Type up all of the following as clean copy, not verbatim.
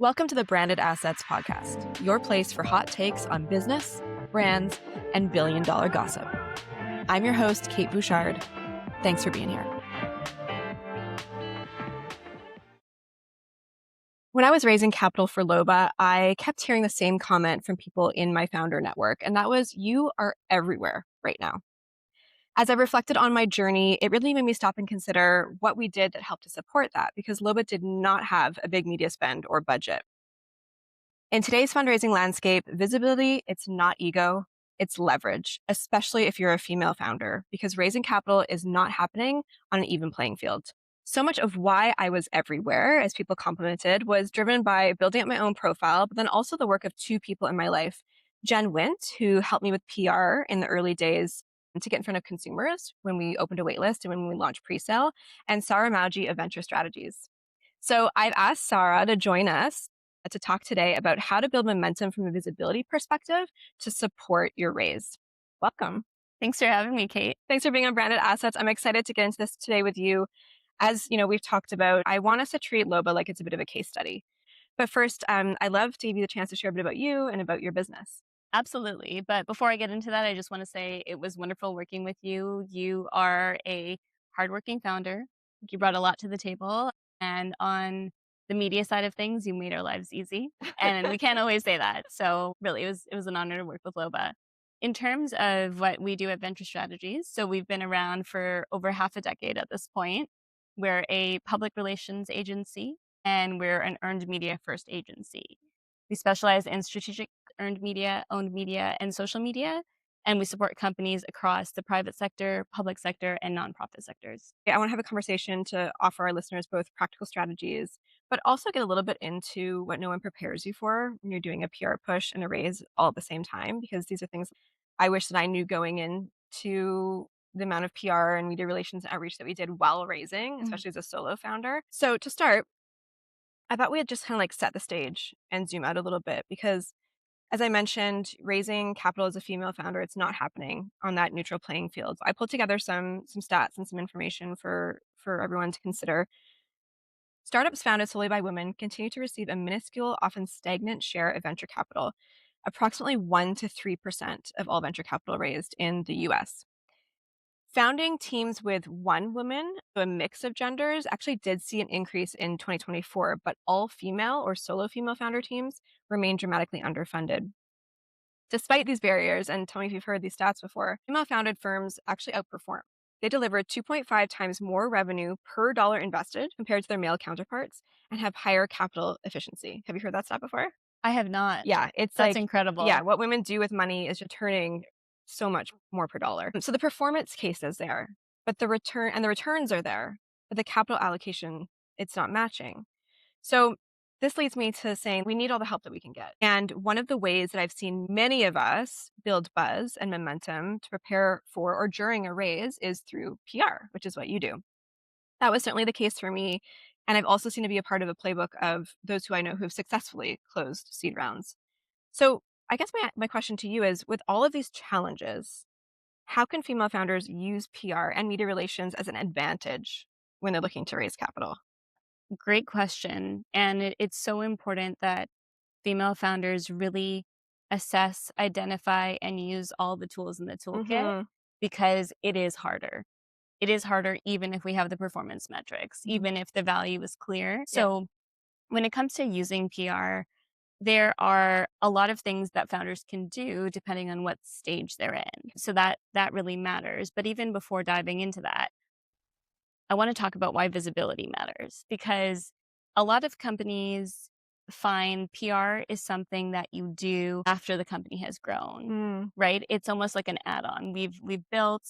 Welcome to the Branded Assets Podcast, your place for hot takes on business, brands, and billion-dollar gossip. I'm your host, Kate Bouchard. Thanks for being here. When I was raising capital for Loba, I kept hearing the same comment from people in my founder network, and that was, you are everywhere right now. As I reflected on my journey, it really made me stop and consider what we did that helped to support that, because Loba did not have a big media spend or budget. In today's fundraising landscape, visibility, it's not ego, it's leverage, especially if you're a female founder, because raising capital is not happening on an even playing field. So much of why I was everywhere, as people complimented, was driven by building up my own profile, but then also the work of two people in my life. Jen Wint, who helped me with PR in the early days to get in front of consumers when we opened a waitlist and when we launched pre-sale, and Sarah Mawji of Venture Strategies. So I've asked Sarah to join us to talk today about how to build momentum from a visibility perspective to support your raise. Welcome. Thanks for having me, Kate. Thanks for being on Branded Assets. I'm excited to get into this today with you. As you know, we've talked about, I want us to treat Loba like it's a bit of a case study. But first, I'd love to give you the chance to share a bit about you and about your business. Absolutely. But before I get into that, I just want to say it was wonderful working with you. You are a hardworking founder. You brought a lot to the table. And on the media side of things, you made our lives easy. And we can't always say that. So really, it was an honor to work with Loba. In terms of what we do at Venture Strategies, so we've been around for over half a decade at this point. We're a public relations agency, and we're an earned media first agency. We specialize in strategic earned media, owned media, and social media, and we support companies across the private sector, public sector, and nonprofit sectors. I want to have a conversation to offer our listeners both practical strategies, but also get a little bit into what no one prepares you for when you're doing a PR push and a raise all at the same time, because these are things I wish that I knew going into the amount of PR and media relations and outreach that we did while raising, especially as a solo founder. So to start, I thought we had just kind of like set the stage and zoom out a little bit, because as I mentioned, raising capital as a female founder, it's not happening on that neutral playing field. I pulled together some stats and some information for everyone to consider. Startups founded solely by women continue to receive a minuscule, often stagnant share of venture capital, approximately 1 to 3% of all venture capital raised in the US. Founding teams with one woman, so a mix of genders, actually did see an increase in 2024, but all female or solo female founder teams remain dramatically underfunded. Despite these barriers, and tell me if you've heard these stats before, female-founded firms actually outperform. They deliver 2.5 times more revenue per dollar invested compared to their male counterparts and have higher capital efficiency. Have you heard that stat before? I have not. Yeah, it's That's like, incredible. yeah, what women do with money is returning so much more per dollar. So the performance case is there, but the returns are there, but the capital allocation, it's not matching. So this leads me to saying we need all the help that we can get. And one of the ways that I've seen many of us build buzz and momentum to prepare for or during a raise is through PR, which is what you do. That was certainly the case for me. And I've also seen to be a part of a playbook of those who I know who have successfully closed seed rounds. So I guess my question to you is, with all of these challenges, how can female founders use PR and media relations as an advantage when they're looking to raise capital? Great question. And it's so important that female founders really assess, identify, and use all the tools in the toolkit because it is harder. It is harder even if we have the performance metrics, even if the value is clear. So when it comes to using PR, there are a lot of things that founders can do depending on what stage they're in. So that really matters. But even before diving into that, I want to talk about why visibility matters, because a lot of companies find PR is something that you do after the company has grown, right? It's almost like an add-on. We've built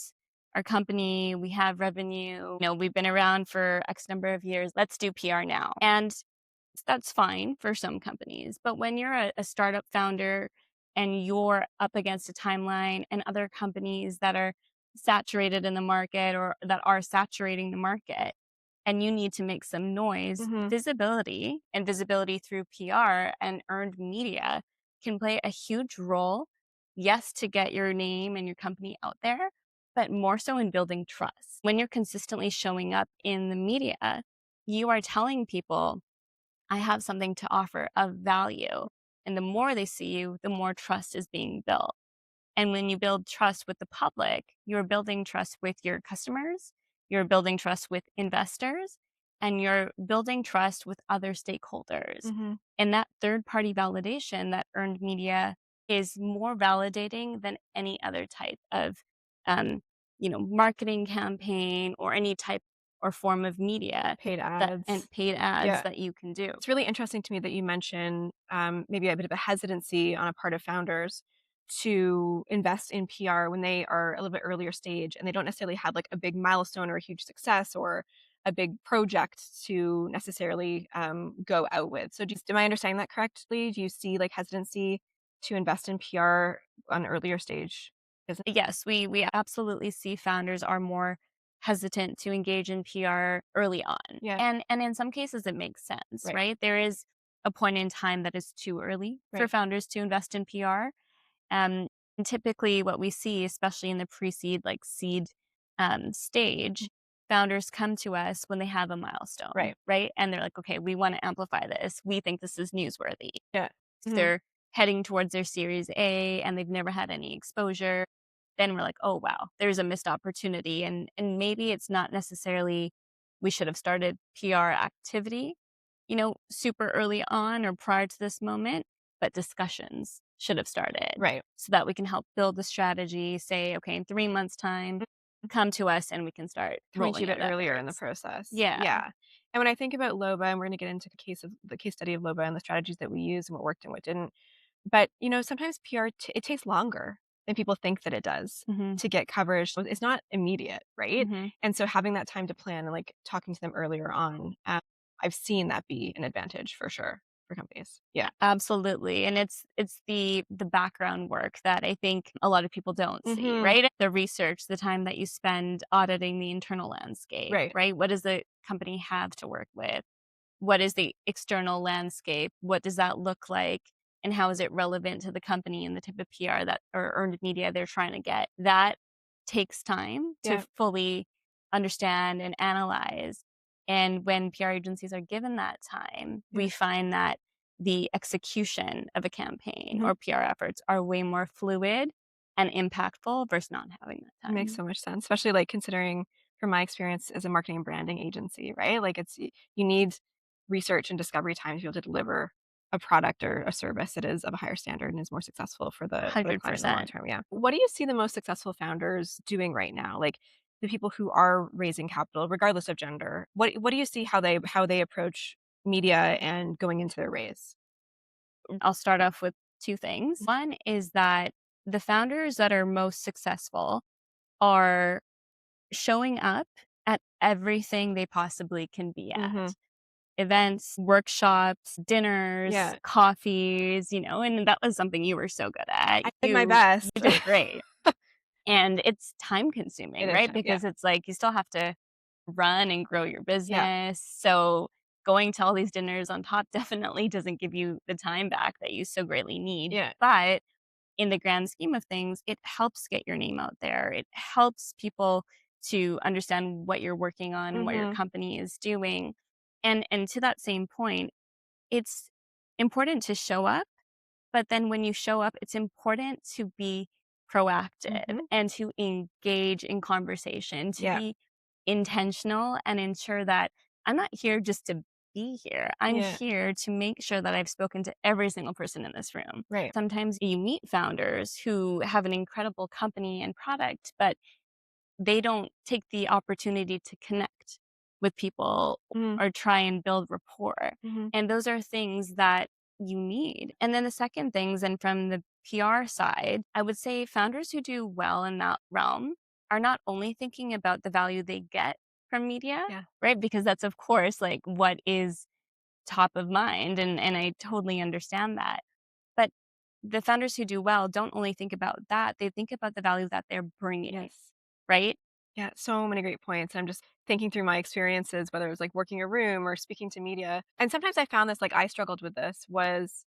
our company, we have revenue, we've been around for X number of years. Let's do PR now. And that's fine for some companies. But when you're a startup founder and you're up against a timeline and other companies that are saturated in the market or that are saturating the market, and you need to make some noise, visibility and visibility through PR and earned media can play a huge role. Yes, to get your name and your company out there, but more so in building trust. When you're consistently showing up in the media, you are telling people, I have something to offer of value. And the more they see you, the more trust is being built. And when you build trust with the public, you're building trust with your customers, you're building trust with investors, and you're building trust with other stakeholders. Mhm. And that third party validation that earned media is more validating than any other type of um, marketing campaign or any type or form of media Paid that and ads. paid ads Yeah. that you can do. It's really interesting to me that you mention maybe a bit of a hesitancy on a part of founders to invest in PR when they are a little bit earlier stage and they don't necessarily have like a big milestone or a huge success or a big project to necessarily go out with. So, am I understanding that correctly? Do you see like hesitancy to invest in PR on earlier stage? Business? Yes, we absolutely see founders are more hesitant to engage in PR early on. Yeah, And in some cases it makes sense, right, right? There is a point in time that is too early for right. founders to invest in PR. And typically what we see, especially in the pre-seed, like seed Mm, stage, founders come to us when they have a milestone, right. right? And they're like, okay, we want to amplify this. We think this is newsworthy. Yeah. If they're heading towards their Series A and they've never had any exposure, then we're like, "Oh, wow, there's a missed opportunity." And maybe it's not necessarily we should have started PR activity, super early on or prior to this moment, but discussions should have started Right. so that we can help build the strategy, say, "Okay, in 3 months' time, come to us and we can start Coming to you rolling a bit out earlier in the efforts." process. Yeah. Yeah. And when I think about Loba, and we're gonna get into the case study of Loba and the strategies that we use and what worked and what didn't. But, sometimes PR it takes longer than people think that it does Mhm. to get coverage. So it's not immediate, right? Mhm. And so having that time to plan and, like, talking to them earlier on, I've seen that be an advantage for sure for companies. Yeah. Absolutely, and it's the background work that I think a lot of people don't see, Mhm. right? The research, the time that you spend auditing the internal landscape, Right. right? What does the company have to work with? What is the external landscape? What does that look like? And how is it relevant to the company and the type of PR that or earned media they're trying to get? That takes time to Yeah. fully understand and analyze. And when PR agencies are given that time, Yeah. we find that the execution of a campaign Mhm. or PR efforts are way more fluid and impactful versus not having that It makes time. so much sense, especially, like, considering from my experience as a marketing and branding agency, right? Like, you need research and discovery time to be able to deliver a product or a service that is of a higher standard and is more successful for the client in the long 100%. term, yeah. What do you see the most successful founders doing right now? Like, the people who are raising capital regardless of gender, what do you see how they approach media and going into their raise? I'll start off with 2 things. One is that the founders that are most successful are showing up at everything they possibly can be Mhm. at. Events, workshops, dinners, Yeah. coffees, and that was something you were so good at. I did my You best. did great. And it's time It consuming, is right? time, yeah. Because it's like you still have to run and grow your Yeah. business. So going to all these dinners on top definitely doesn't give you the time back that you so greatly need. Yeah. But in the grand scheme of things, it helps get your name out there. It helps people to understand what you're working on and what your Mhm. company is doing. And to that same point, it's important to show up, but then when you show up, it's important to be proactive Mhm. and to engage in conversation, to Yeah. be intentional and ensure that I'm not here just to be here. I'm Yeah. here to make sure that I've spoken to every single person in this room. Right. Sometimes you meet founders who have an incredible company and product, but they don't take the opportunity to connect with people Mhm. or try and build rapport. Mhm. And those are things that you need. And then the second things, and from the PR side, I would say founders who do well in that realm are not only thinking about the value they get from media, Yeah. right? Because that's, of course, like what is top of mind. And I totally understand that. But the founders who do well don't only think about that, they think about the value that they're bringing, Yes. right? Yeah, so many great points. I'm just thinking through my experiences, whether it was like working a room or speaking to media. And sometimes I found this, like I struggled with this, was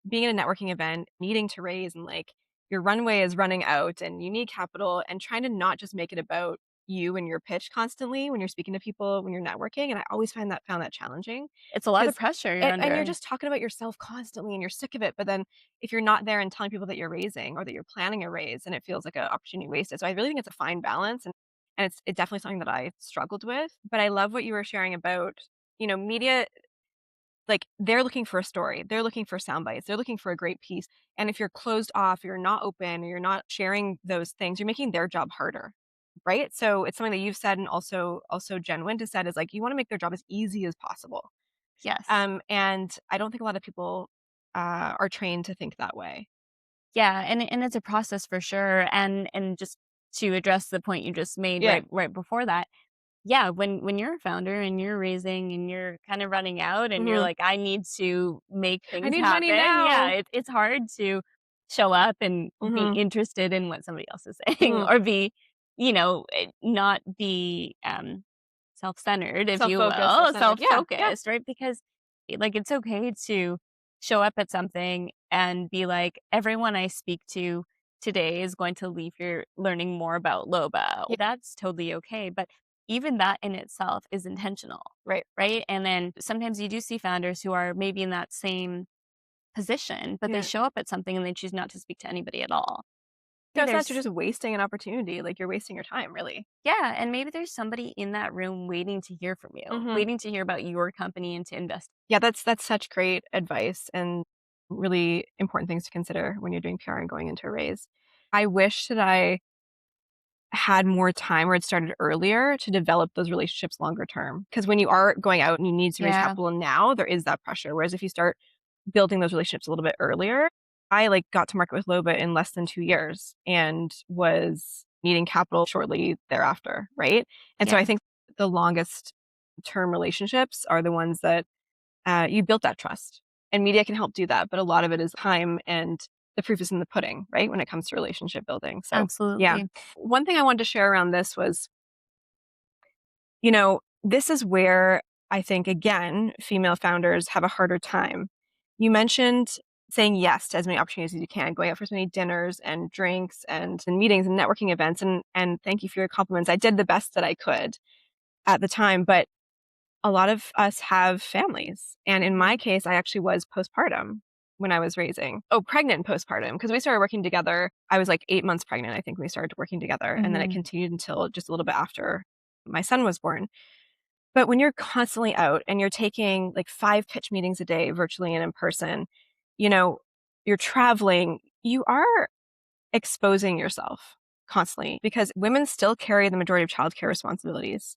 being at a networking event, needing to raise and like your runway is running out and you need capital and trying to not just make it about you and your pitch constantly when you're speaking to people, when you're networking, and I always found that challenging It's a lot of because pressure you're and you're under. just talking about yourself constantly and you're sick of it, but then if you're not there and telling people that you're raising or that you're planning a raise, and it feels like an opportunity wasted. So I really think it's a fine balance, and it's definitely something that I struggled with, but I love what you were sharing about, media. Like, they're looking for a story, they're looking for sound bites, they're looking for a great piece, and if you're closed off, you're not open, or you're not sharing those things, you're making their job harder, right? So, it's something that you've said, and also Jen Wind has said, is, like, you wanna make their job as easy as possible. Yes. And I don't think a lot of people, are trained to think that way. Yeah, and it's a process for sure, and just to address the point you just made Yeah. right before that, yeah, when you're a founder and you're raising and you're kind of running out and you're Mhm. like, "I need to make "I things need money happen." Yeah, now." it's hard to show up and be Mhm. interested in what somebody else is saying Mhm. or be, not be, self-centered, if you Self-focused, will, self-centered. Yeah, yeah. self-focused, right? Because, like, it's okay to show up at something and be like, "Everyone I speak to today is going to leave here learning more about Loba." Yeah, That's totally okay, but even that in itself is intentional, right. right? And then sometimes you do see founders who are maybe in that same position, but they Yeah. show up at something and they choose not to speak to anybody at all. No, Maybe it's not, you're there's just wasting an opportunity, like, you're wasting your time, really. Yeah, and maybe there's somebody in that room waiting to hear from you, Mhm. waiting to hear about your company and to invest. Yeah, that's such great advice and really important things to consider when you're doing PR and going into a raise. I wish that I had more time or had started earlier to develop those relationships longer term. Because when you are going out and you need to raise Yeah, capital now, there is that pressure. Whereas if you start building those relationships a little bit earlier, I like got to market with Loba in less than 2 years and was needing capital shortly thereafter, right? And so I yeah, think the longest term relationships are the ones that you built that trust. And media can help do that, but a lot of it is time, and the proof is in the pudding, right? When it comes to relationship building. So, yeah. absolutely. One thing I wanted to share around this was, this is where I think, again, female founders have a harder time. You mentioned saying yes to as many opportunities as you can, going out for as many dinners and drinks and meetings and networking events. And thank you for your compliments. I did the best that I could at the time, but a lot of us have families, and in my Mhm, case, I actually was postpartum when I was raising. Oh, pregnant postpartum, because we started working together. I was, like, 8 months pregnant, I think, when we started working together, and then it mhm. continued until just a little bit after my son was born. But when you're constantly out and you're taking, like, 5 pitch meetings a day virtually and in person, you know, you're traveling, you are exposing yourself constantly because women still carry the majority of childcare responsibilities,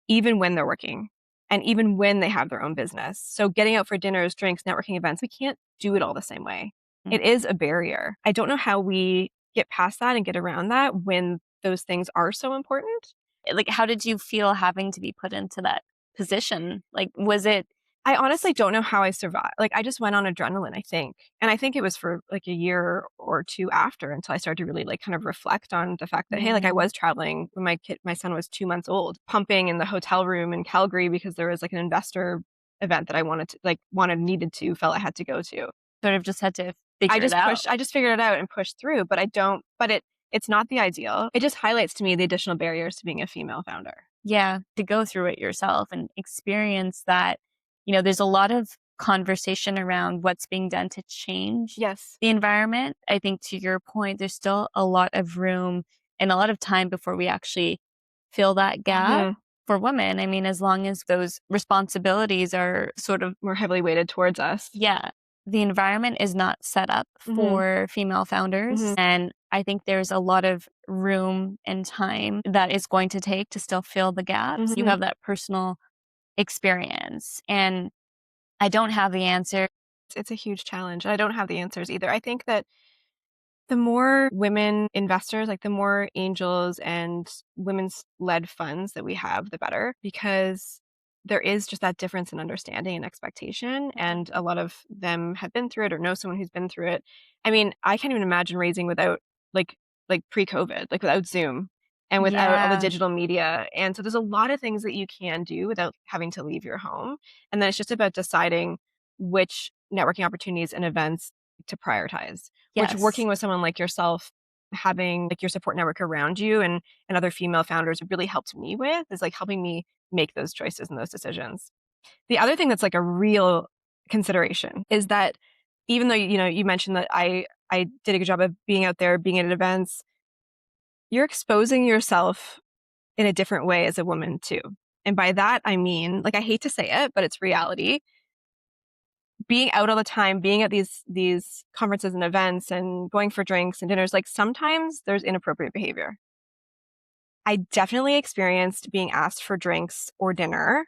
even when they're working and even when they have their own business. So, getting out for dinners, drinks, networking events, we can't do it all the same way. It is a barrier. I don't know how we get past that and get around that when those things are so important. Like, how did you feel having to be put into that position? Like, was it I s honestly don't know how I survived. Like, I just went on adrenaline, I think. And I think it was for like a year or 2 after until I started to really like kind of reflect on the fact that, hey, like I Mhm. was traveling when my son was 2 months old, pumping in the hotel room in Calgary because there was like an investor event that I needed to, felt I had to go to. Sort of just had to figure it out. I just figured it out and pushed through, but I don't but it's not the ideal. It just highlights to me the additional barriers to being a female founder. Yeah, to go through it yourself and experience that, there's a lot of conversation around what's being done to change Yes. the environment. I think to your point, there's still a lot of room and a lot of time before we actually fill that gap Mhm. for women. I mean, as long as those responsibilities are sort of, More heavily weighted towards us. yeah, the environment is not set up Mhm. for female founders. Mhm. And I think there's a lot of room and time that is going to take to still fill the gaps. You Mhm. have that personal experience. And I don't have the answer. It's a huge challenge. I don't have the answers either. I think that the more women investors, like the more angels and women's led funds that we have, the better, because there is just that difference in understanding and expectation. Mhm. And a lot of them have been through it or know someone who's been through it. I mean, I can't even imagine raising without like pre-COVID, like without Zoom and without all the Yeah. digital media. And so there's a lot of things that you can do without having to leave your home. And then it's just about deciding which networking opportunities and events to prioritize, which Yes. working with someone like yourself having like your support network around you and other female founders really helped me with is like helping me make those choices and those decisions. The other thing that's like a real consideration is that even though you mentioned that I did a good job of being out there, being at events, you're exposing yourself in a different way as a woman too. And by that I mean, like I hate to say it, but it's reality. Being out all the time, being at these conferences and events and going for drinks and dinners, like sometimes there's inappropriate behavior. I definitely experienced being asked for drinks or dinner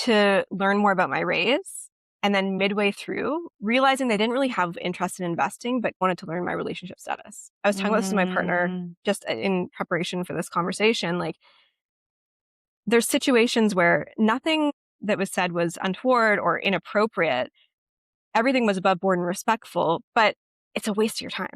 to learn more about my raise. And then midway through, realizing they didn't really have interest in investing, but wanted to learn my relationship status. I was talking about this with my partner Mm, just in preparation for this conversation. Like, there's situations where nothing that was said was untoward or inappropriate. Everything was above board and respectful, but it's a waste of your time.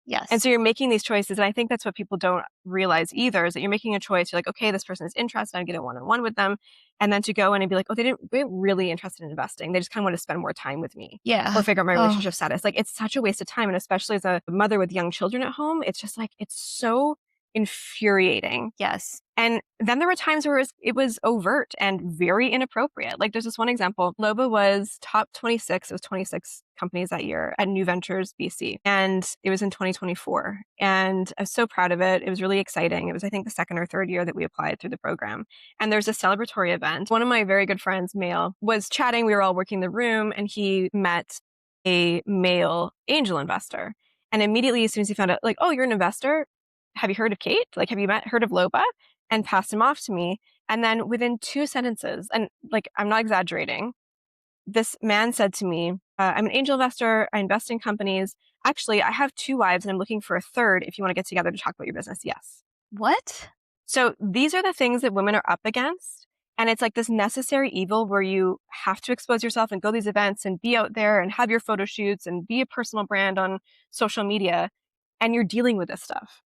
And yes. so you're making these choices. And I think that's what people don't realize either is that you're making a choice. You're like, okay, this person is interested. I get a one-on-one with them. And then to go in and be like, oh, they weren't really interested in investing. They just kind of want to spend more time with me or Yeah. figure out my Oh, relationship status. Like it's such a waste of time. And especially as a mother with young children at home, it's just like, it's so infuriating. yes. And then there were times where it was overt and very inappropriate. Like there's this one example. Loba was top 26. It was 26 companies that year at New Ventures BC. And it was in 2024. And I was so proud of it. It was really exciting. It was, I think, the second or third year that we applied through the program. And there's a celebratory event. One of my very good friends, male, was chatting. We were all working the room and he met a male angel investor. And immediately, as soon as he found out, like, oh, you're an investor, have you heard of Kate? Like, have you heard of Loba? And passed him off to me. And then within 2 sentences, and like, I'm not exaggerating, this man said to me, I'm an angel investor. I invest in companies. Actually, I have 2 wives and I'm looking for a third if you want to get together to talk about your business. Yes. What? So these are the things that women are up against. And it's like this necessary evil where you have to expose yourself and go to these events and be out there and have your photo shoots and be a personal brand on social media. And you're dealing with this stuff.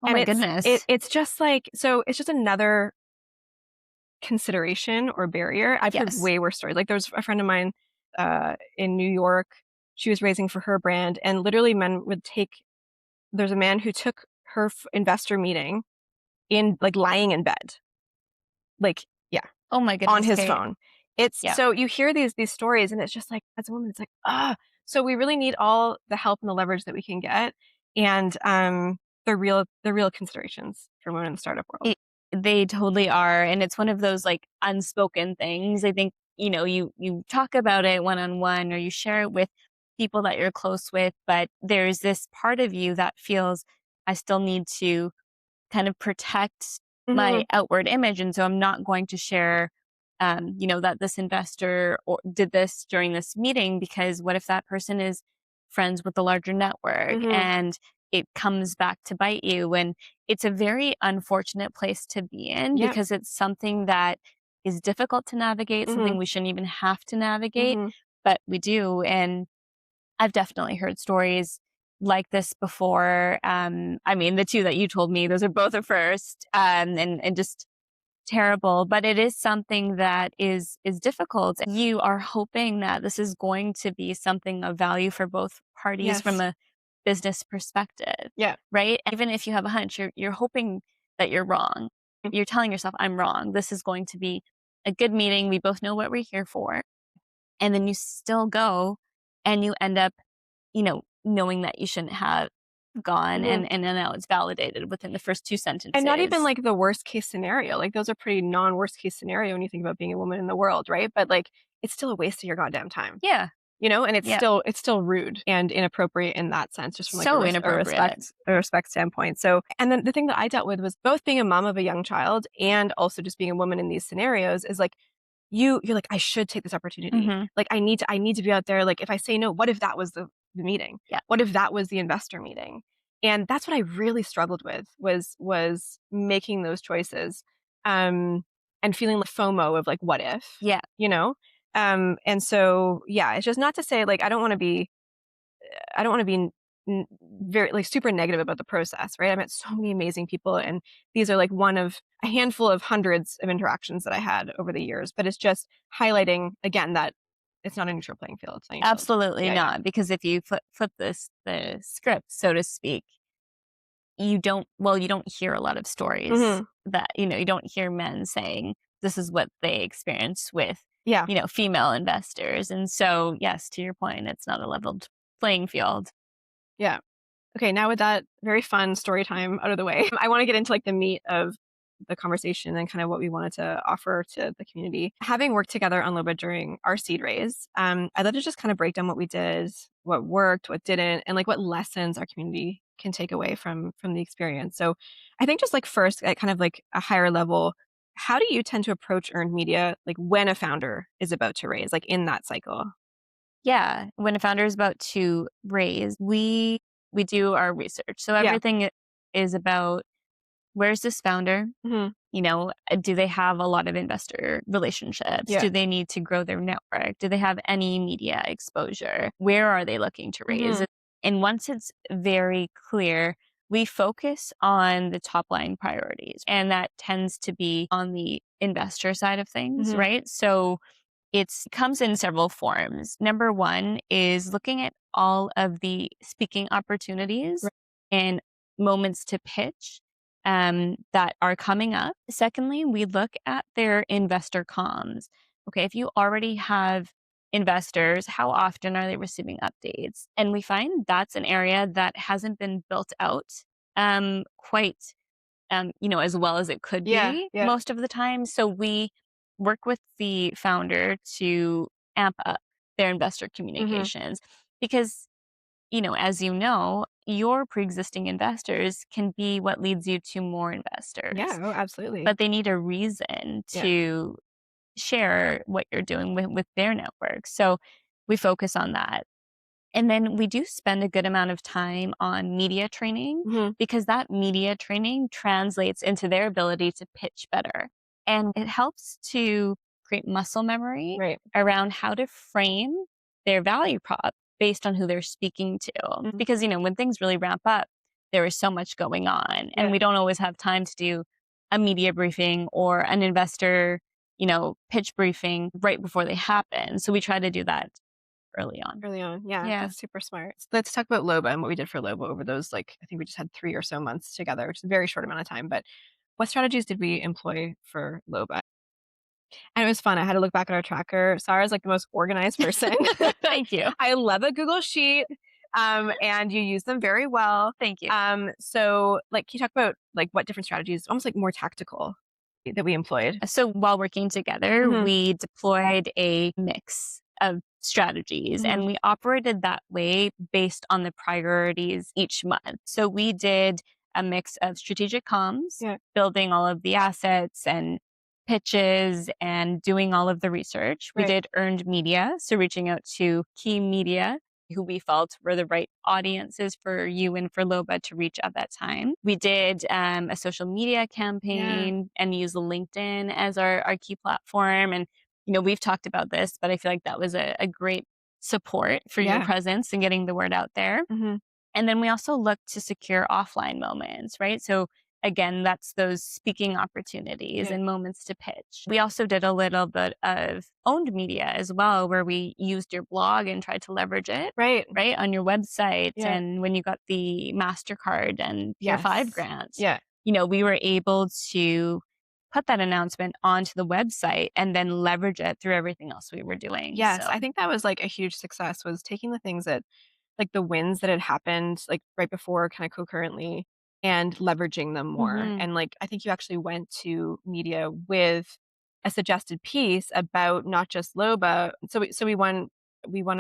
Oh And my it's it, goodness. it's just like, so it's just another consideration or barrier. I've heard Yes. way worse stories. Like there's a friend of mine in New York. She was raising for her brand, and literally men would take. There's a man who took her investor meeting in like lying in bed, like yeah, Oh my on goodness, his Kate. phone. It's Yeah. so you hear these stories, and it's just like as a woman, it's like ah. So we really need all the help and the leverage that we can get, and the real considerations for women in the startup world. It they totally are, and it's one of those, like, unspoken things. I think, you talk about it one-on-one or you share it with people that you're close with, but there's this part of you that feels, "I still need to kind of protect my Hmm. outward image, and so I'm not going to share, that this investor or did this during this meeting because what if that person is friends with the larger network Hmm. and it comes back to bite you? And it's a very unfortunate place to be in Yep. because it's something that is difficult to navigate, something Hmm. we shouldn't even have to navigate, Hmm. but we do. And I've definitely heard stories like this before. I mean, the two that you told me, those are both a first, and just terrible. But it is something that is difficult. You are hoping that this is going to be something of value for both parties from Yes. a business perspective, Yeah. right? Even if you have a hunch, you're hoping that you're wrong. You're telling yourself, "I'm wrong. This is going to be a good meeting. We both know what we're here for." And then you still go and you end up knowing that you shouldn't have gone, Mhm. and then now it's validated within the first 2 And not even sentences. like the worst case scenario. Like those are pretty non-worst case scenario when you think about being a woman in the world, right? But like it's still a waste of your goddamn time. Yeah, And it's yeah, still rude and inappropriate in that sense, just from like a, so res- a inappropriate. respect a respect standpoint. So, and then the thing that I dealt with was both being a mom of a young child and also just being a woman in these scenarios is like you're like, I should take this opportunity. Mhm, Like I need to be out there. Like if I say no, what if that was the meeting? yeah, What if that was the investor meeting? And that's what I really struggled with was making those choices. And feeling the FOMO of like, what if? yeah, You know? And so yeah, it's just not to say like I don't want to be very like super negative about the process, right? I met so many amazing people, and these are like one of a handful of hundreds of interactions that I had over the years. But it's just highlighting again that it's not a neutral playing field. Playing field. absolutely Yeah, yeah. not, because if you flip the script, so to speak, you don't hear a lot of stories Mhm. that, you don't hear men saying this is what they experience with, Yeah. female investors. And so, yes, to your point, it's not a leveled playing field. Yeah. Okay, now with that very fun story time out of the way, I want to get into like the meat of the conversation and kind of what we wanted to offer to the community. Having worked together on Loba during our seed raise, I'd love to just kind of break down what we did, what worked, what didn't, and like what lessons our community can take away from the experience. So, I think just like first, at kind of like a higher level, how do you tend to approach earned media like when a founder is about to raise, like in that cycle? Yeah, when a founder is about to raise, we do our research. So Yeah. everything is about where's this founder? Hmm. Do they have a lot of investor relationships? Yeah. Do they need to grow their network? Do they have any media exposure? Where are they looking to raise? Hmm. And once it's very clear, we focus on the top line priorities. And that tends to be on the investor side of things, Hmm. right? So it comes in several forms. Number one is looking at all of the speaking opportunities Right. and moments to pitch that are coming up. Secondly, we look at their investor comms. Okay, if you already have investors, how often are they receiving updates? And we find that's an area that hasn't been built out quite as well as it could Yeah. be Yeah. most of the time. So we work with the founder to amp up their investor Hmm. communications because, as you know, your pre-existing investors can be what leads you to more Yeah. investors, Oh, absolutely. but they need a reason Yeah. to share what you're doing with their network. So we focus on that. And then we do spend a good amount of time on media training Hmm. because that media training translates into their ability to pitch better. And it helps to create muscle memory Right. around how to frame their value prop based on who they're speaking to. Mhm. Because, when things really ramp up, there is so much going on. And Yeah. we don't always have time to do a media briefing or an investor, pitch briefing right before they happen. So we try to do that early on. Early on. Yeah, Yeah. that's super smart. So let's talk about Loba and what we did for Loba over those, like, I think we just had 3 or so months together, which is a very short amount of time, but what strategies did we employ for Loba? And it was fun. I had to look back at our tracker. Sarah's like the most organized person. Thank you. I love a Google Sheet, and you use them very well. Thank you. So, like, can you talk about, like, what different strategies, almost like more tactical, that we employed? So while working together, Mhm. we deployed a mix of strategies Mhm. and we operated that way based on the priorities each month. So we did a mix of strategic comms, Yeah. building all of the assets and pitches and doing all of the research. We Right. did earned media, so reaching out to key media who we felt were the right audiences for you and for Loba to reach at that time. We did a social media Yeah. campaign and use LinkedIn as our key platform. And, we've talked about this, but I feel like that was a great support for your Yeah. presence and getting the word out there. Mhm. And then we also look to secure offline moments, right? So again, that's those speaking opportunities Yeah. and moments to pitch. We also did a little bit of owned media as well, where we used your blog and tried to leverage it, Right. right, on your website. Yeah. And when you got the MasterCard and Peer 5 Yes. grant, Yeah. we were able to put that announcement onto the website and then leverage it through everything else we were doing. Yes, So, I think that was, like, a huge success, was taking the things that, like, the wins that had happened, like, right before kinda concurrently, and leveraging them more, mhm. and, like, I think you actually went to media with a suggested piece about not just Loba. So we won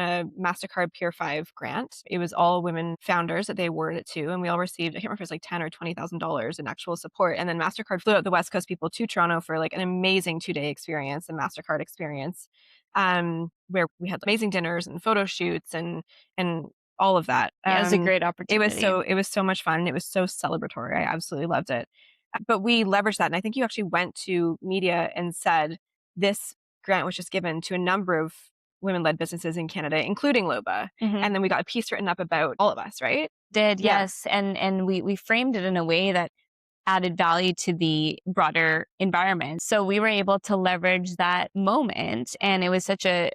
a Mastercard Peer 5 grant. It was all women founders that they awarded it to, and we all received, I can't remember if it was like 10 or $20,000 in actual support, and then Mastercard flew out the West Coast people to Toronto for, like, an amazing two-day experience, the Mastercard experience, where we had amazing dinners and photo shoots and all of that. Yeah, it was a great It was opportunity. so much fun. It was so celebratory. I absolutely loved it. But we leveraged that, and I think you actually went to media and said, "This grant was just given to a number of women-led businesses in Canada, including Loba." Mhm. And then we got a piece written up about all of us, right? Did, Yeah. yes, and we framed it in a way that added value to the broader environment. So we were able to leverage that moment, and it was such a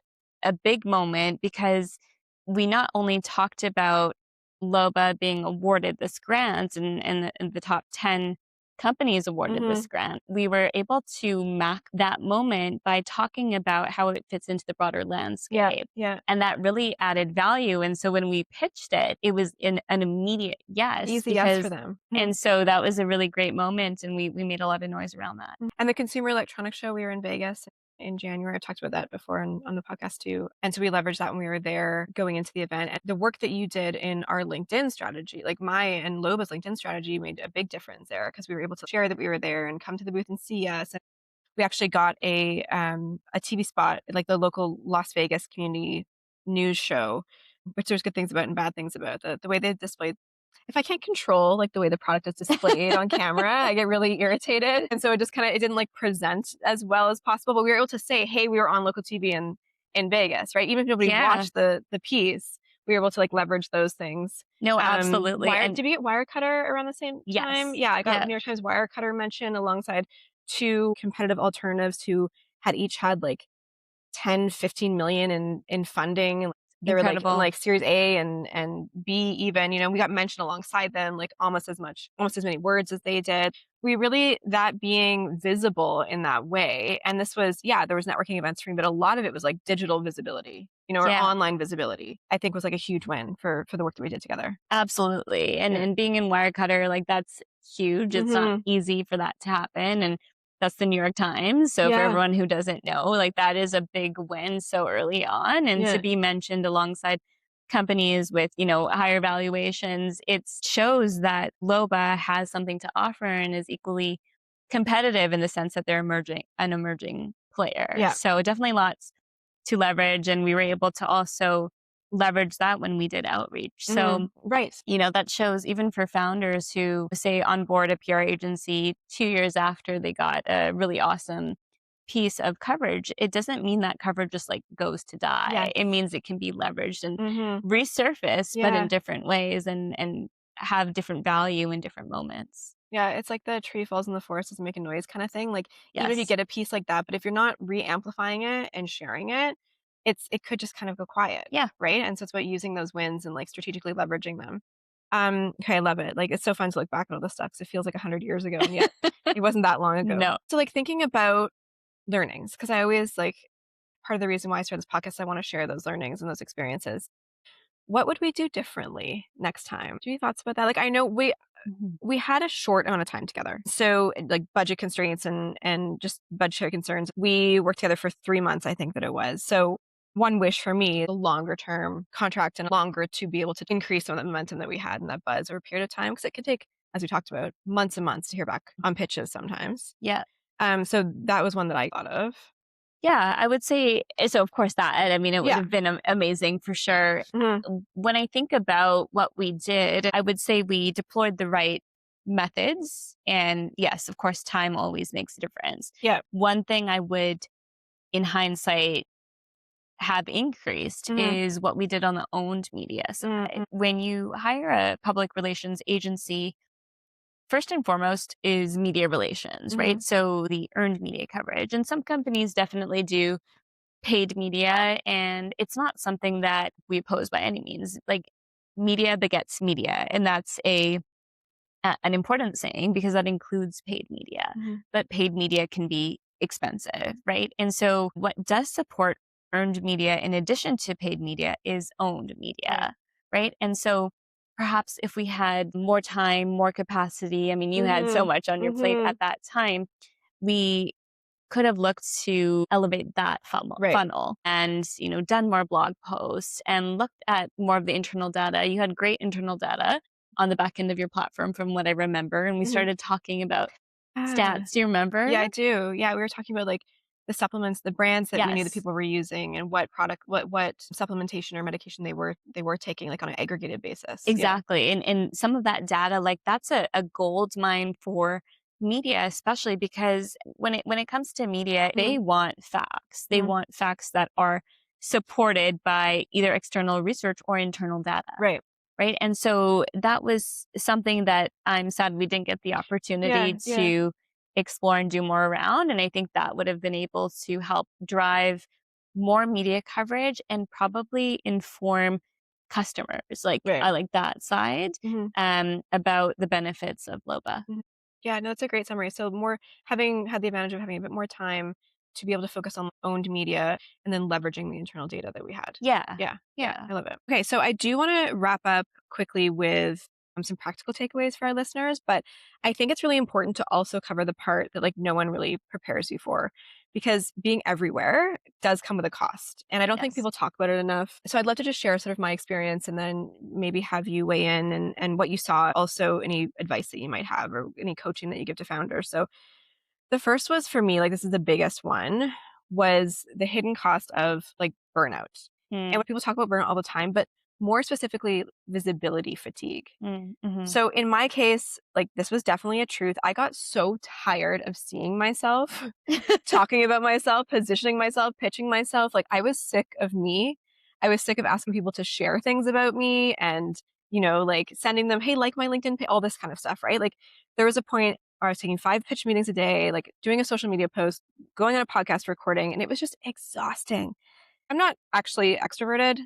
big moment because we not only talked about Loba being awarded this grant and the top 10 companies awarded this Mhm. grant, we were able to map that moment by talking about how it fits into the broader Yeah, landscape. yeah. And that really added value. And so when we pitched it, it was an immediate yes, Easy yes for because, them. and so that was a really great moment. And we made a lot of noise around that. And the Consumer Electronics Show, we were in Vegas in January. I've talked about that before on the podcast too. And so we leveraged that when we were there going into the event. And the work that you did in our LinkedIn strategy, like my and Loba's LinkedIn strategy made a big difference there because we were able to share that we were there and come to the booth and see us. And we actually got a TV spot, like the local Las Vegas community news show, which there's good things about and bad things about. The way they displayed, if I can't control, like, the way the product is displayed on camera, I get really irritated, and so it just kinda it didn't, like, present as well as possible, but we were able to say, "Hey, we were on local TV in Vegas," right? Even if nobody Yeah. watched the piece, we were able to, like, leverage those things. No, absolutely. Wire And did we get Wirecutter around the same time? yes. Yeah, I got Yeah. New York Times Wirecutter mention alongside 2 competitive alternatives who had each had, like, 10, 15 million in funding. They were like in Incredible. like Series A and B even, we got mentioned alongside them, like almost as many words as they did. We really that being visible in that way. And this was, yeah, there was networking events for me, but a lot of it was like digital visibility, or Yeah. online visibility, I think was like a huge win for the work that we did together. Absolutely. And Yeah. and being in Wirecutter, like, that's huge. It's not Mhm. easy for that to happen, and that's the New York Times. So for Yeah. everyone who doesn't know, like, that is a big win so early on, and to Yeah. be mentioned alongside companies with, higher valuations, it shows that Loba has something to offer and is equally competitive in the sense that they're an emerging player. Yeah. So definitely lots to leverage, and we were able to also leverage that when we did outreach. So, Mhm. Right. that shows even for founders who say onboard a PR agency 2 years after they got a really awesome piece of coverage, it doesn't mean that coverage just like goes to die. Yes. It means it can be leveraged and Mhm. resurfaced, but in Yeah. different ways and have different value in different moments. Yeah, it's like the tree falls in the forest doesn't make a noise kind of thing. Like, even if you Yes. get a piece like that, but if you're not re-amplifying it and sharing it, it could just kind of go quiet, Yeah. right? And so it's about using those wins and like strategically leveraging them. Okay, I love it. Like, it's so fun to look back at all this stuff 'cause it feels like 100 years ago, and yet it wasn't that long ago. No. So, like, thinking about learnings, because I always like part of the reason why I started this podcast, I want to share those learnings and those experiences. What would we do differently next time? Do you have thoughts about that? Like, I know Mhm. we had a short amount of time together. So, like, budget constraints and just budgetary concerns. We worked together for 3 months, I think that it was. So, one wish for me, a longer term contract and longer to be able to increase some of the momentum that we had in that buzz over a period of time because it could take, as we talked about, months and months to hear back on pitches sometimes. Yeah. So that was one that I thought of. Yeah, I would say so of course that, I mean, it would Yeah. have been amazing for sure. Mhm. When I think about what we did, I would say we deployed the right methods. And yes, of course, time always makes a difference. Yeah. One thing I would, in hindsight, have increased Mhm. is what we did on the owned media side. Mhm. When you hire a public relations agency, first and foremost is media relations, right? Mhm. So the earned media coverage. And some companies definitely do paid media, and it's not something that we oppose by any means. Like, media begets media, and that's an important saying because that includes paid media. Mhm. But paid media can be expensive, right? And so what does support earned media in addition to paid media is owned Right. media, right? And so perhaps if we had more time, more capacity, I mean, you had so Mhm. much on your plate Mhm. at that time, we could have looked to elevate that Right. funnel and, done more blog posts and looked at more of the internal data. You had great internal data on the back end of your platform from what I remember. And we Mhm. started talking about Ah. stats. Do you Yeah, remember? I do. Yeah, we were talking about, like, the supplements, the brands that we knew that Yes. people were using and what product what supplementation or medication they were taking, like, on an aggregated basis. Yeah. Exactly. And some of that data, like, that's a gold mine for media, especially because when it comes to media, Mhm. they want facts. They Mhm. want facts that are supported by either external research or internal data. Right. Right. And so that was something that I'm sad we didn't get the Yeah, opportunity yeah. to explore and do more around. And I think that would have been able to help drive more media coverage and probably inform customers. Like, Right. I like that side, Mhm. about the benefits of Loba. Mhm. Yeah, no, it's a great summary. So more having had the advantage of having a bit more time to be able to focus on owned media and then leveraging the internal data that we had. Yeah. Yeah, yeah, Yeah. I love it. Okay, so I do want to wrap up quickly with some practical takeaways for our listeners, but I think it's really important to also cover the part that like no one really prepares you for because being everywhere does come with a cost. And I don't think Yes. people talk about it enough. So I'd love to just share sort of my experience and then maybe have you weigh in and what you saw, also any advice that you might have or any coaching that you give to founders. So the first was for me, like this is the biggest one, was the hidden cost of like burnout. And Mm, when people talk about burnout all the time, but more specifically visibility fatigue. mm, mhm. So in my case, like this was definitely a truth. I got so tired of seeing myself, talking about myself, positioning myself, pitching myself. Like I was sick of me. I was sick of asking people to share things about me and, like sending them, hey, like my LinkedIn, all this kind of stuff, right? Like there was a point where I was taking 5 pitch meetings a day, like doing a social media post, going on a podcast recording, and it was just exhausting. I'm not actually extroverted.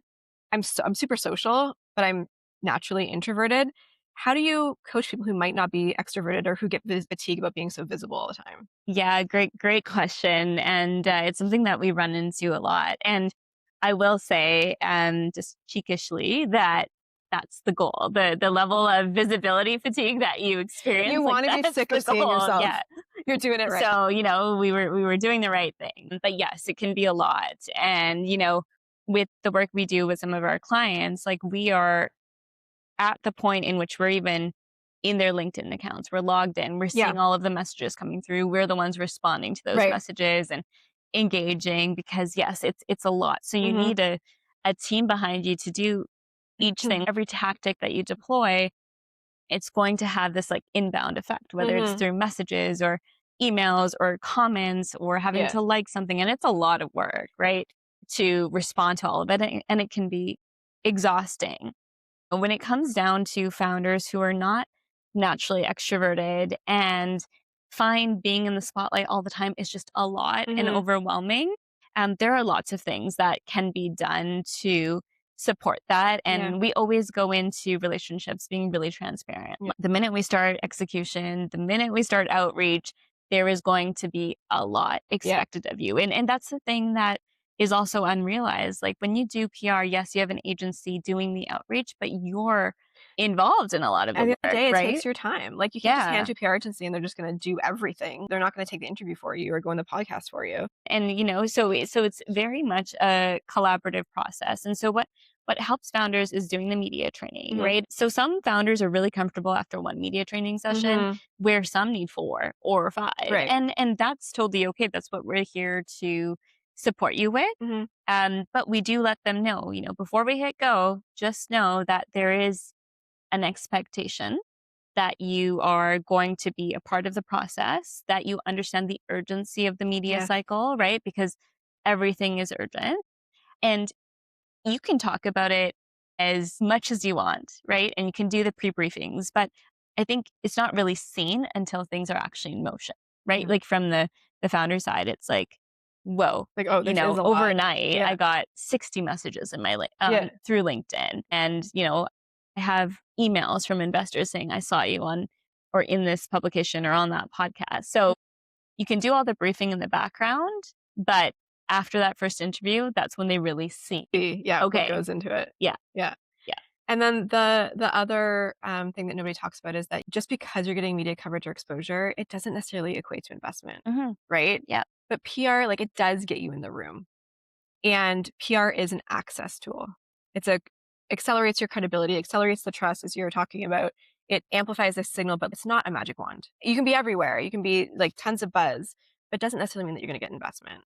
I'm super social, but I'm naturally introverted. How do you coach people who might not be extroverted or who get fatigue about being so visible all the time? Yeah, great question, and, it's something that we run into a lot, and I will say, just cheekishly, that that's the goal. The level of visibility fatigue that you You experience, like, want to be that's sick the of seeing goal, yourself. yeah. You're doing it right. So, we were doing the right thing, but yes, it can be a lot, and, with the work we do with some of our clients, like, we are at the point in which we're even in their LinkedIn accounts. We're logged in. We're Yeah. seeing all of the messages coming through. We're the ones responding to those Right. messages and engaging because yes, it's a lot. So you Mhm. need a team behind you to do each thing. Every tactic that you deploy, it's going to have this like inbound effect, whether it's Mhm. through messages or emails or comments or having Yeah. to like something. And it's a lot of work, right? To respond to all of it. And it can be exhausting. When it comes down to founders who are not naturally extroverted and find being in the spotlight all the time is just a lot and Mhm. overwhelming, there are lots of things that can be done to support that. Yeah. And we always go into relationships being really transparent. Yeah. The minute we start execution, the minute we start outreach, there is going to be a lot Yeah. expected of you. And that's the thing that is also unrealized. Like when you do PR, yes, you have an agency doing the outreach, but you're involved in a lot of At the the end of the work, day, it takes right? your time. Like, you can't just hand Yeah. to a PR agency and they're just gonna do everything. They're not gonna take the interview for you or go on the podcast for you. And so it's very much a collaborative process. And so what helps founders is doing the media training, Mhm. right? So some founders are really comfortable after one media training session Mhm. where some need four or five. Right. And that's totally okay. That's what we're here to support you with. Mhm. But we do let them know, before we hit go, just know that there is an expectation that you are going to be a part of the process, that you understand the urgency of the media Yes. cycle, right? Because everything is urgent. And you can talk about it as much as you want, right? And you can do the pre briefings, but I think it's not really seen until things are actually in motion, right? Yeah. Like from the founder side, it's like, whoa, Like, "Oh, this is a lot." overnight Yeah. I got 60 messages in my Yeah. through LinkedIn, and I have emails from investors saying I saw you on or in this publication or on that podcast. So you can do all the briefing in the background, but after that first interview, that's when they really see, Yeah, what okay, goes into it. yeah, Yeah. yeah, And then the other, thing that nobody talks about is that just because you're getting media coverage or exposure, it doesn't necessarily equate to investment, hmm, right? yeah, But PR, like, it does get you in the room, and PR is an access tool. It's a accelerates your credibility, accelerates the trust as you were talking about. It amplifies the signal, but it's not a magic wand. You can be everywhere. You can be, like, tons of buzz, but it doesn't necessarily mean that you're gonna get investment.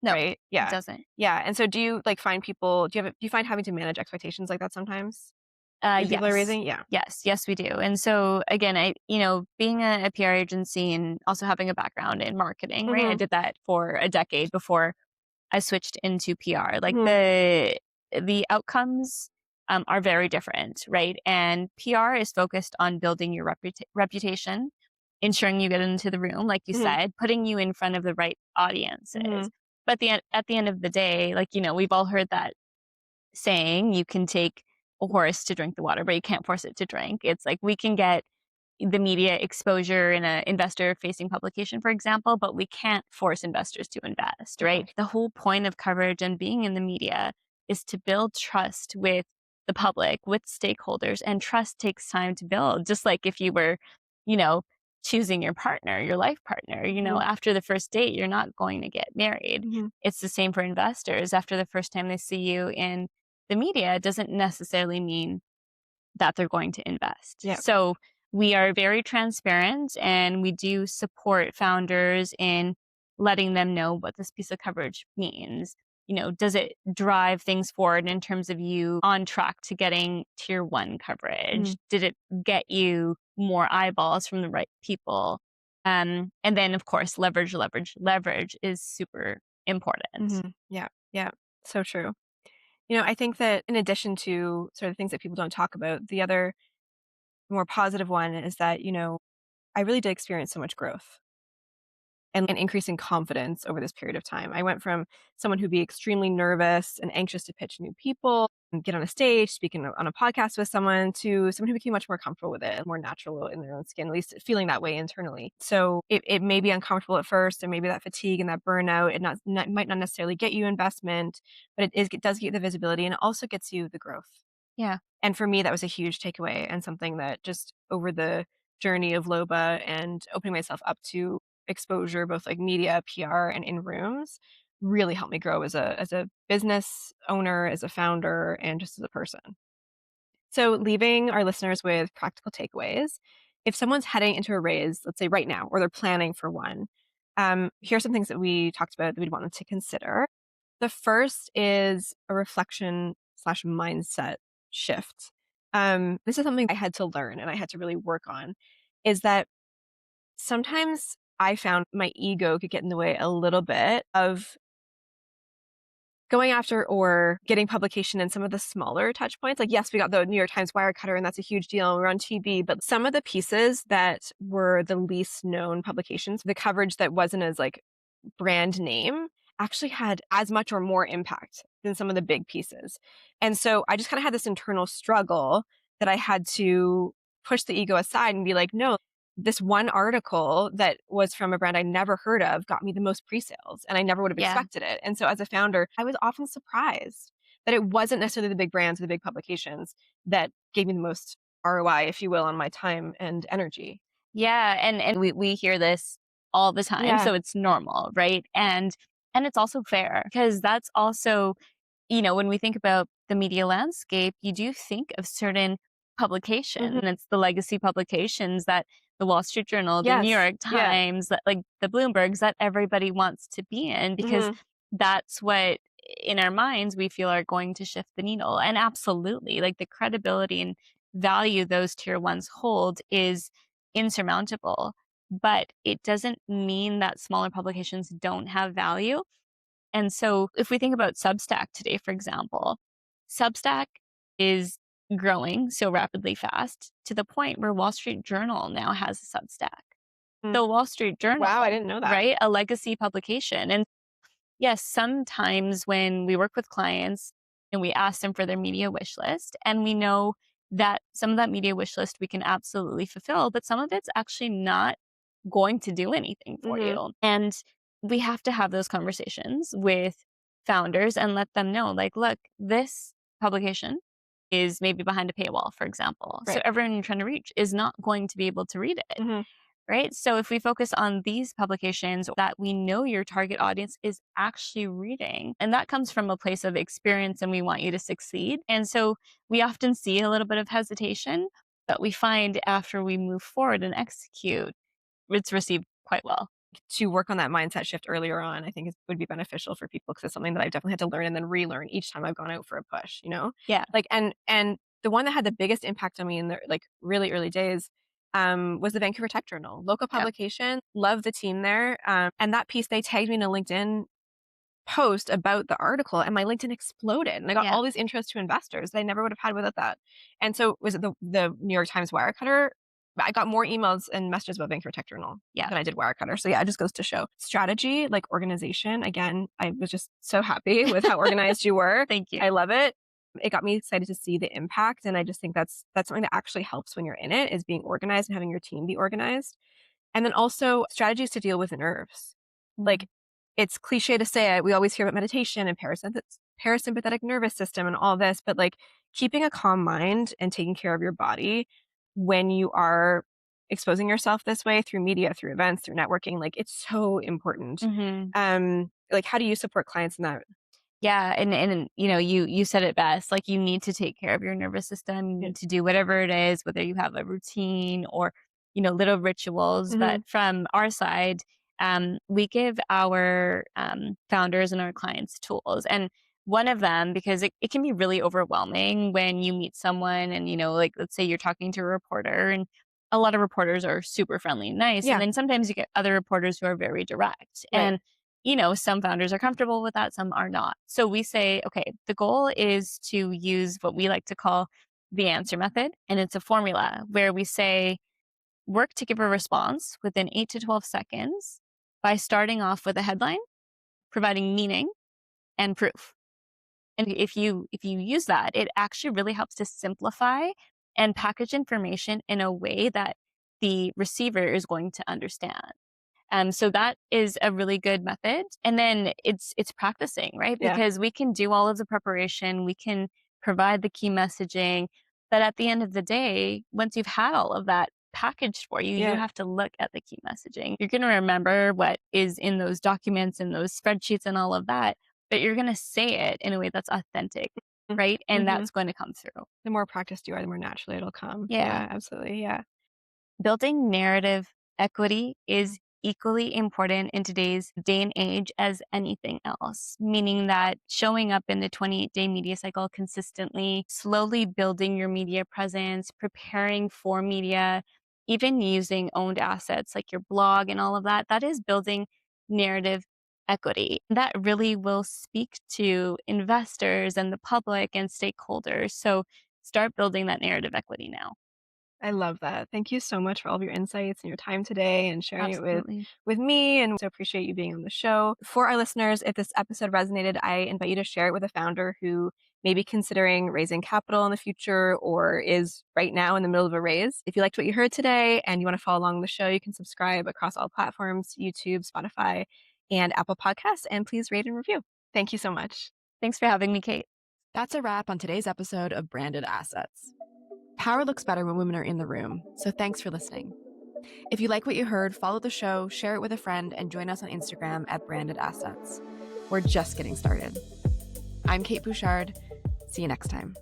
no, Right? it Yeah. doesn't. Yeah, and so do you, like, find people do you find having to manage expectations like that sometimes? When people are Yes. raising? Yeah. Yes, we do. And so again, being a PR agency and also having a background in marketing, right? I Mhm, did that for a decade before I switched into PR. Like mhm, the outcomes are very different, right? And PR is focused on building your reputation, ensuring you get into the room, like you mhm, said, putting you in front of the right audiences. mhm. But at the end of the day, like we've all heard that saying, you can take a horse to drink the water, but you can't force it to drink. It's like we can get the media exposure in an investor facing publication, for example, but we can't force investors to invest, right? Okay. The whole point of coverage and being in the media is to build trust with the public, with stakeholders, and trust takes time to build. Just like if you were, you know, choosing your partner, your life partner, Mhm. after the first date, you're not going to get married. Mhm. It's the same for investors. After the first time they see you in the media, it doesn't necessarily mean that they're going to invest. Yeah. So we are very transparent and we do support founders in letting them know what this piece of coverage means. Does it drive things forward in terms of you on track to getting tier one coverage? Mhm. Did it get you more eyeballs from the right people? And then, of course, leverage, leverage, leverage is super important. Mhm. Yeah. Yeah. So true. I think that in addition to sort of things that people don't talk about, the other more positive one is that, I really did experience so much growth and an increase in confidence over this period of time. I went from someone who'd be extremely nervous and anxious to pitch new people and get on a stage, speaking on a podcast with someone, to someone who became much more comfortable with it, more natural in their own skin, at least feeling that way internally. So it may be uncomfortable at first, and maybe that fatigue and that burnout, might not necessarily get you investment, but it does get you the visibility, and it also gets you the growth. Yeah. And for me, that was a huge takeaway and something that just over the journey of Loba and opening myself up to exposure, both like media, PR, and in rooms, really helped me grow as a business owner, as a founder, and just as a person. So, leaving our listeners with practical takeaways. If someone's heading into a raise, let's say right now, or they're planning for one, here's some things that we talked about that we'd want them to consider. The first is a reflection slash mindset shift. This is something I had to learn and I had to really work on. Is that sometimes I found my ego could get in the way a little bit of going after or getting publication in some of the smaller touch points. Like, yes, we got the New York Times Wirecutter, and that's a huge deal, and we're on TV, but some of the pieces that were the least known publications, the coverage that wasn't as like brand name, actually had as much or more impact than some of the big pieces. And so I just kind of had this internal struggle that I had to push the ego aside and be like, no, this one article that was from a brand I never heard of got me the most pre-sales and I never would have Yeah. expected it. And so as a founder, I was often surprised that it wasn't necessarily the big brands or the big publications that gave me the most ROI, if you will, on my time and energy. Yeah, and we hear this all the time, Yeah. so it's normal, right? And it's also fair because that's also, when we think about the media landscape, you do think of certain Hmm. publications. It's the legacy publications that the Wall Street Journal, the New Yes. York Yeah. Times, that like the Bloombergs that everybody wants to be in because Hmm. that's what in our minds we feel are going to shift the needle. And absolutely, like the credibility and value those tier ones hold is insurmountable. But it doesn't mean that smaller publications don't have value. And so if we think about Substack today, for example, Substack is growing so rapidly fast to the point where Wall Street Journal now has a Substack. Mm. The Wall Street Wow, I Journal, didn't know that. right? A legacy publication. And yes, sometimes when we work with clients and we ask them for their media wish list, and we know that some of that media wish list we can absolutely fulfill, but some of it's actually not going to do anything for Mhm. you. And we have to have those conversations with founders and let them know, like, look, this publication is maybe behind a paywall, for example. So Right. everyone you're trying to reach is not going to be able to read it. Mhm. Right. So if we focus on these publications that we know your target audience is actually reading, and that comes from a place of experience and we want you to succeed. And so we often see a little bit of hesitation, but we find after we move forward and execute, it's received quite well. To work on that mindset shift earlier on, I think would be beneficial for people because it's something that I've definitely had to learn and then relearn each time I've gone out for a push, you know? Yeah. Like, and the one that had the biggest impact on me in the, like, really early days, was the Vancouver Tech Journal, local Yeah. publication. Love the team there, and that piece, they tagged me in a LinkedIn post about the article and my LinkedIn exploded and I got Yeah. all these intros to investors that I never would have had without that. And so was it the New York Times Wirecutter? I got more emails and messages about Vancouver Tech Journal Yeah. than I did Wirecutter. So yeah, it just goes to show strategy, like organization. Again, I was just so happy with how organized you were. Thank you. I love it. It got me excited to see the impact, and I just think that's something that actually helps when you're in it, is being organized and having your team be organized. And then also strategies to deal with nerves. Mhm. Like, it's cliche to say it, we always hear about meditation and parasympathetic nervous system and all this, but, like, keeping a calm mind and taking care of your body when you are exposing yourself this way through media, through events, through networking, like, it's so important. Mhm. Like, how do you support clients in that? Yeah, and you know, you said it best, like, you need to take care of your nervous system, you Yeah. need to do whatever it is, whether you have a routine or, you know, little rituals, but Mhm. from our side, we give our, founders and our clients tools, and one of them because it can be really overwhelming when you meet someone and, you know, like, let's say you're talking to a reporter, and a lot of reporters are super friendly and nice, and Yeah, then sometimes you get other reporters who are very direct, right. and you know, some founders are comfortable with that, some are not. So we say, okay, the goal is to use what we like to call the answer method. And it's a formula where we say, work to give a response within 8 to 12 seconds by starting off with a headline, providing meaning and proof. And if you use that, it actually really helps to simplify and package information in a way that the receiver is going to understand. So that is a really good method. And then it's practicing, right? Yeah, Because we can do all of the preparation, we can provide the key messaging, but at the end of the day, once you've had all of that packaged for you, you yeah. have to look at the key messaging. You're going to remember what is in those documents and those spreadsheets and all of that, but you're going to say it in a way that's authentic, Mm, right? And mhm. that's going to come through. The more practiced you are, the more naturally it'll come. Yeah. Yeah, absolutely, yeah. Building narrative equity is equally important in today's day and age as anything else, meaning that showing up in the 28-day media cycle consistently, slowly building your media presence, preparing for media, even using owned assets like your blog and all of that, that is building narrative equity. That really will speak to investors and the public and stakeholders. So start building that narrative equity now. I love that. Thank you so much for all of your insights and your time today and sharing it Absolutely. with me, and so appreciate you being on the show. For our listeners, if this episode resonated, I invite you to share it with a founder who may be considering raising capital in the future or is right now in the middle of a raise. If you liked what you heard today and you want to follow along the show, you can subscribe across all platforms, YouTube, Spotify, and Apple Podcasts, and please rate and review. Thank you so much. Thanks for having me, Kate. That's a wrap on today's episode of Branded Assets. Power looks better when women are in the room, so thanks for listening. If you like what you heard, follow the show, share it with a friend, and join us on Instagram at Branded Assets. We're just getting started. I'm Kate Bouchard. See you next time.